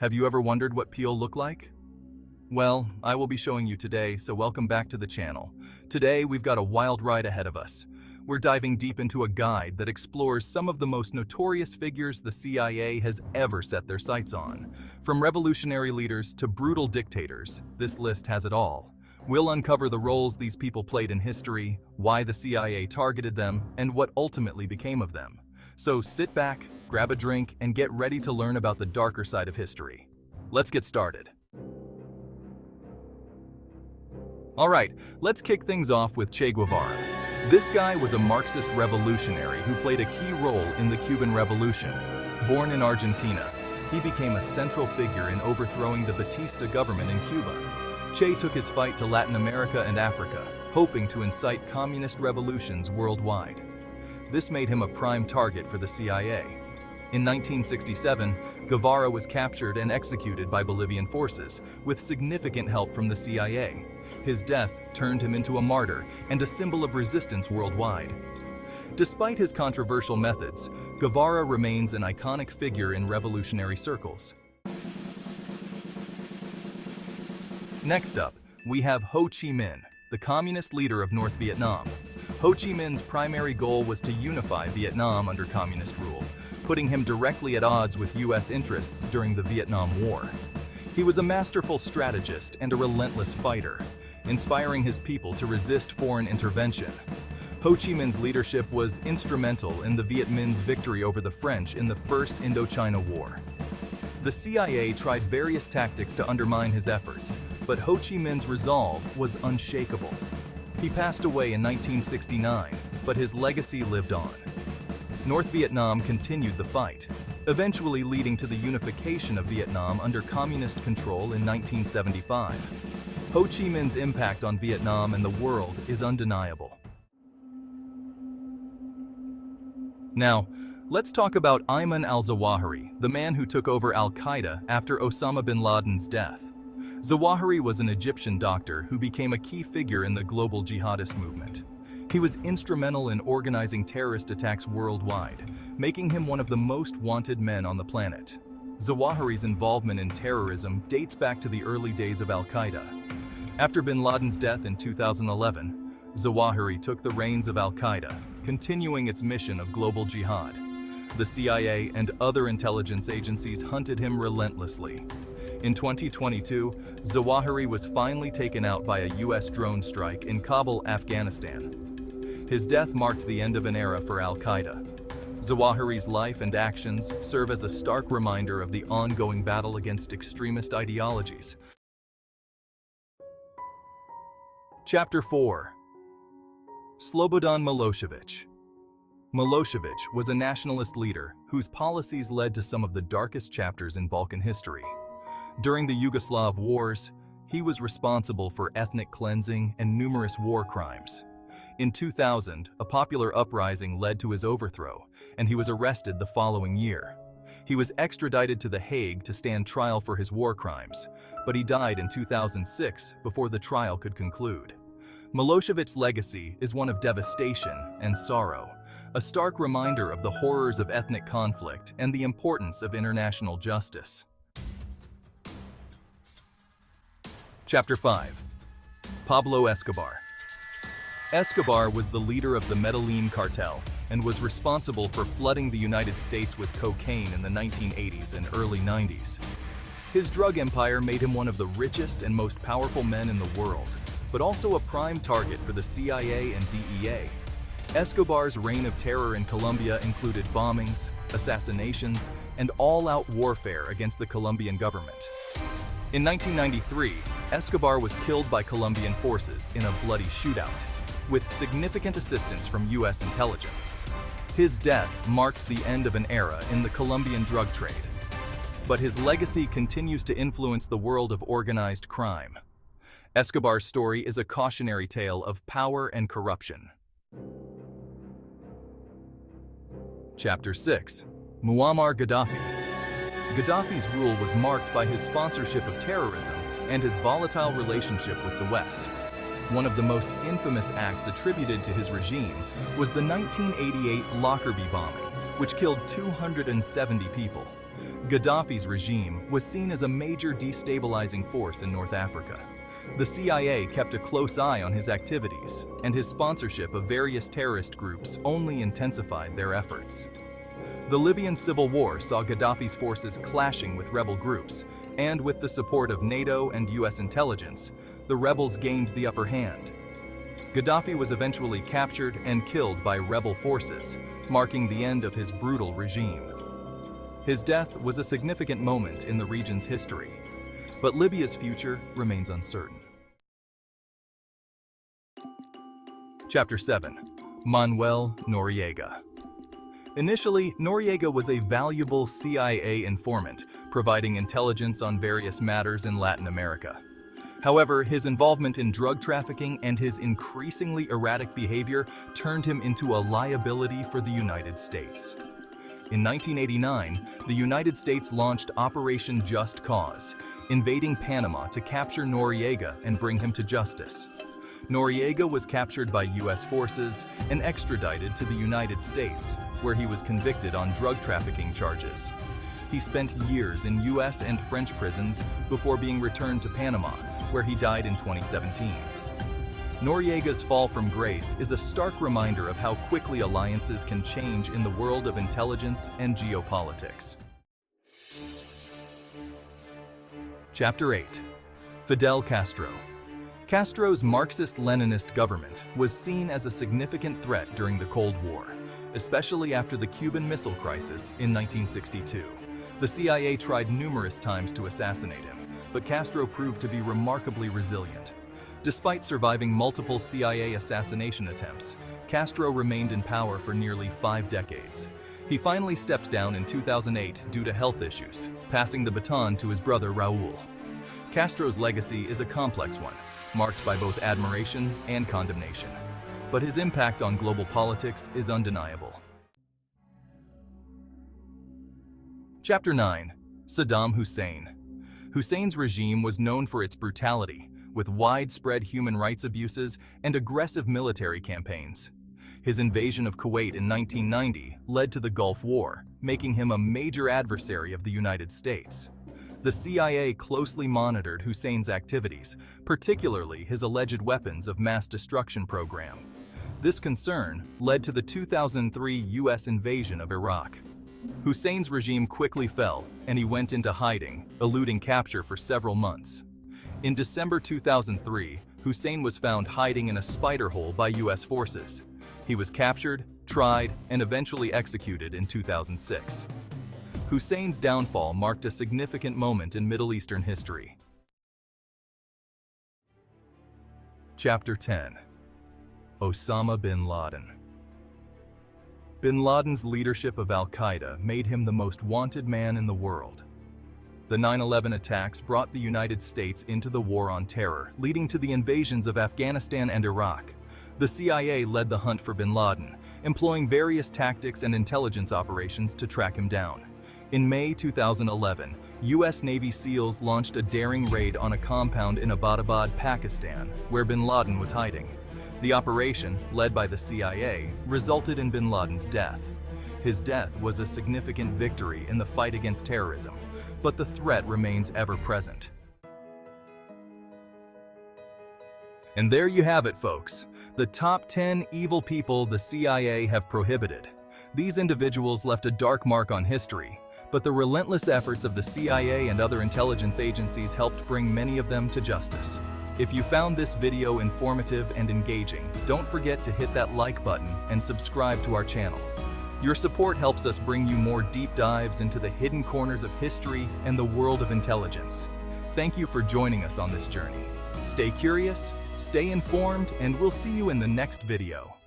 Have you ever wondered what peel look like? Well, I will be showing you today, so welcome back to the channel. Today, we've got a wild ride ahead of us. We're diving deep into a guide that explores some of the most notorious figures the CIA has ever set their sights on. From revolutionary leaders to brutal dictators, this list has it all. We'll uncover the roles these people played in history, why the CIA targeted them, and what ultimately became of them. So sit back, grab a drink, and get ready to learn about the darker side of history. Let's get started. Alright, let's kick things off with Che Guevara. This guy was a Marxist revolutionary who played a key role in the Cuban Revolution. Born in Argentina, he became a central figure in overthrowing the Batista government in Cuba. Che took his fight to Latin America and Africa, hoping to incite communist revolutions worldwide. This made him a prime target for the CIA. In 1967, Guevara was captured and executed by Bolivian forces, with significant help from the CIA. His death turned him into a martyr and a symbol of resistance worldwide. Despite his controversial methods, Guevara remains an iconic figure in revolutionary circles. Next up, we have Ho Chi Minh, the communist leader of North Vietnam. Ho Chi Minh's primary goal was to unify Vietnam under communist rule, putting him directly at odds with US interests during the Vietnam War. He was a masterful strategist and a relentless fighter, inspiring his people to resist foreign intervention. Ho Chi Minh's leadership was instrumental in the Viet Minh's victory over the French in the First Indochina War. The CIA tried various tactics to undermine his efforts, but Ho Chi Minh's resolve was unshakable. He passed away in 1969, but his legacy lived on. North Vietnam continued the fight, eventually leading to the unification of Vietnam under communist control in 1975. Ho Chi Minh's impact on Vietnam and the world is undeniable. Now, let's talk about Ayman al-Zawahiri, the man who took over al-Qaeda after Osama bin Laden's death. Zawahiri was an Egyptian doctor who became a key figure in the global jihadist movement. He was instrumental in organizing terrorist attacks worldwide, making him one of the most wanted men on the planet. Zawahiri's involvement in terrorism dates back to the early days of al-Qaeda. After bin Laden's death in 2011, Zawahiri took the reins of al-Qaeda, continuing its mission of global jihad. The CIA and other intelligence agencies hunted him relentlessly. In 2022, Zawahiri was finally taken out by a US drone strike in Kabul, Afghanistan. His death marked the end of an era for al-Qaeda. Zawahiri's life and actions serve as a stark reminder of the ongoing battle against extremist ideologies. Chapter 4. Slobodan Milošević. Milošević was a nationalist leader whose policies led to some of the darkest chapters in Balkan history. During the Yugoslav wars, he was responsible for ethnic cleansing and numerous war crimes. In 2000, a popular uprising led to his overthrow, and he was arrested the following year. He was extradited to The Hague to stand trial for his war crimes, but he died in 2006 before the trial could conclude. Milošević's legacy is one of devastation and sorrow, a stark reminder of the horrors of ethnic conflict and the importance of international justice. Chapter 5. Pablo Escobar. Escobar was the leader of the Medellin cartel and was responsible for flooding the United States with cocaine in the 1980s and early 90s. His drug empire made him one of the richest and most powerful men in the world, but also a prime target for the CIA and DEA. Escobar's reign of terror in Colombia included bombings, assassinations, and all-out warfare against the Colombian government. In 1993, Escobar was killed by Colombian forces in a bloody shootout, with significant assistance from US intelligence. His death marked the end of an era in the Colombian drug trade. But his legacy continues to influence the world of organized crime. Escobar's story is a cautionary tale of power and corruption. Chapter 6. Muammar Gaddafi. Gaddafi's rule was marked by his sponsorship of terrorism and his volatile relationship with the West. One of the most infamous acts attributed to his regime was the 1988 Lockerbie bombing, which killed 270 people. Gaddafi's regime was seen as a major destabilizing force in North Africa. The CIA kept a close eye on his activities, and his sponsorship of various terrorist groups only intensified their efforts. The Libyan civil war saw Gaddafi's forces clashing with rebel groups, and with the support of NATO and US intelligence, the rebels gained the upper hand. Gaddafi was eventually captured and killed by rebel forces, marking the end of his brutal regime. His death was a significant moment in the region's history, but Libya's future remains uncertain. Chapter 7. Manuel Noriega. Initially, Noriega was a valuable CIA informant, providing intelligence on various matters in Latin America. However, his involvement in drug trafficking and his increasingly erratic behavior turned him into a liability for the United States. In 1989, the United States launched Operation Just Cause, invading Panama to capture Noriega and bring him to justice. Noriega was captured by US forces and extradited to the United States, where he was convicted on drug trafficking charges. He spent years in US and French prisons before being returned to Panama, where he died in 2017. Noriega's fall from grace is a stark reminder of how quickly alliances can change in the world of intelligence and geopolitics. Chapter 8. Fidel Castro. Castro's Marxist-Leninist government was seen as a significant threat during the Cold War, especially after the Cuban Missile Crisis in 1962. The CIA tried numerous times to assassinate him, but Castro proved to be remarkably resilient. Despite surviving multiple CIA assassination attempts, Castro remained in power for nearly 5 decades. He finally stepped down in 2008 due to health issues, passing the baton to his brother Raúl. Castro's legacy is a complex one, marked by both admiration and condemnation. But his impact on global politics is undeniable. Chapter 9. Saddam Hussein. Hussein's regime was known for its brutality, with widespread human rights abuses and aggressive military campaigns. His invasion of Kuwait in 1990 led to the Gulf War, making him a major adversary of the United States. The CIA closely monitored Hussein's activities, particularly his alleged weapons of mass destruction program. This concern led to the 2003 US invasion of Iraq. Hussein's regime quickly fell, and he went into hiding, eluding capture for several months. In December 2003, Hussein was found hiding in a spider hole by US forces. He was captured, tried, and eventually executed in 2006. Hussein's downfall marked a significant moment in Middle Eastern history. Chapter 10. Osama bin Laden. Bin Laden's leadership of al-Qaeda made him the most wanted man in the world. The 9/11 attacks brought the United States into the war on terror, leading to the invasions of Afghanistan and Iraq. The CIA led the hunt for bin Laden, employing various tactics and intelligence operations to track him down. In May 2011, US Navy SEALs launched a daring raid on a compound in Abbottabad, Pakistan, where bin Laden was hiding. The operation, led by the CIA, resulted in bin Laden's death. His death was a significant victory in the fight against terrorism, but the threat remains ever present. And there you have it, folks. The top 10 evil people the CIA have prohibited. These individuals left a dark mark on history, but the relentless efforts of the CIA and other intelligence agencies helped bring many of them to justice. If you found this video informative and engaging, don't forget to hit that like button and subscribe to our channel. Your support helps us bring you more deep dives into the hidden corners of history and the world of intelligence. Thank you for joining us on this journey. Stay curious, stay informed, and we'll see you in the next video.